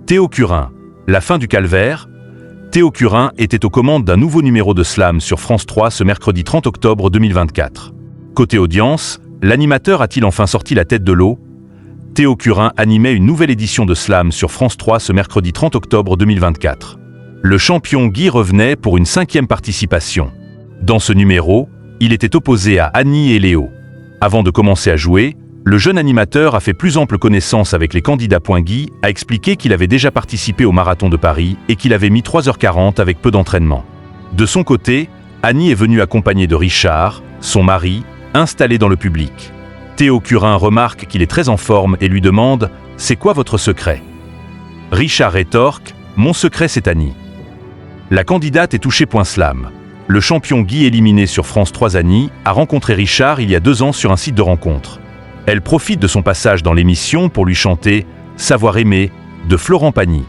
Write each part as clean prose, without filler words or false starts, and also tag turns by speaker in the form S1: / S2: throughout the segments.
S1: Théo Curin, la fin du calvaire. Théo Curin était aux commandes d'un nouveau numéro de Slam sur France 3 ce mercredi 30 octobre 2024. Côté audience, l'animateur a-t-il enfin sorti la tête de l'eau? Théo Curin animait une nouvelle édition de Slam sur France 3 ce mercredi 30 octobre 2024. Le champion Guy revenait pour une 5e participation. Dans ce numéro, il était opposé à Annie et Léo. Avant de commencer à jouer, le jeune animateur a fait plus ample connaissance avec les candidats. Guy a expliqué qu'il avait déjà participé au marathon de Paris et qu'il avait mis 3h40 avec peu d'entraînement. De son côté, Annie est venue accompagnée de Richard, son mari, installé dans le public. Théo Curin remarque qu'il est très en forme et lui demande « C'est quoi votre secret ?» Richard rétorque « Mon secret c'est Annie ». La candidate est touchée. Slam. Le champion Guy éliminé sur France 3. Annie a rencontré Richard il y a 2 ans sur un site de rencontre. Elle profite de son passage dans l'émission pour lui chanter « Savoir aimer » de Florent Pagny.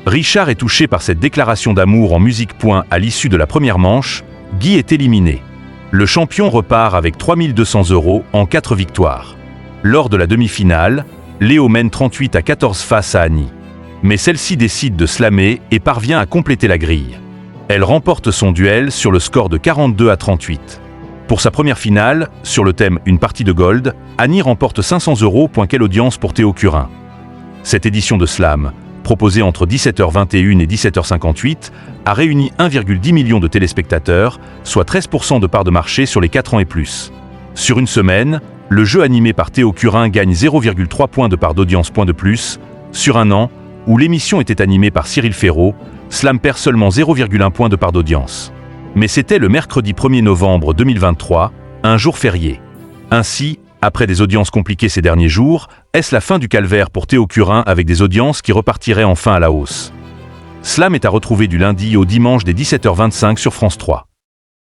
S1: Richard est touché par cette déclaration d'amour en musique. À l'issue de la première manche, Guy est éliminé. Le champion repart avec 3 200 € en 4 victoires. Lors de la demi-finale, Léo mène 38-14 face à Annie. Mais celle-ci décide de slammer et parvient à compléter la grille. Elle remporte son duel sur le score de 42-38. Pour sa première finale, sur le thème « Une partie de gold », Annie remporte 500 €. Quelle audience pour Théo Curin. Cette édition de Slam, proposée entre 17h21 et 17h58, a réuni 1,10 million de téléspectateurs, soit 13% de part de marché sur les 4 ans et plus. Sur une semaine, le jeu animé par Théo Curin gagne 0,3 points de part d'audience. De plus, sur un an, où l'émission était animée par Cyril Ferraud, Slam perd seulement 0,1 point de part d'audience. Mais c'était le mercredi 1er novembre 2023, un jour férié. Ainsi, après des audiences compliquées ces derniers jours, est-ce la fin du calvaire pour Théo Curin avec des audiences qui repartiraient enfin à la hausse? Slam est à retrouver du lundi au dimanche dès 17h25 sur France 3.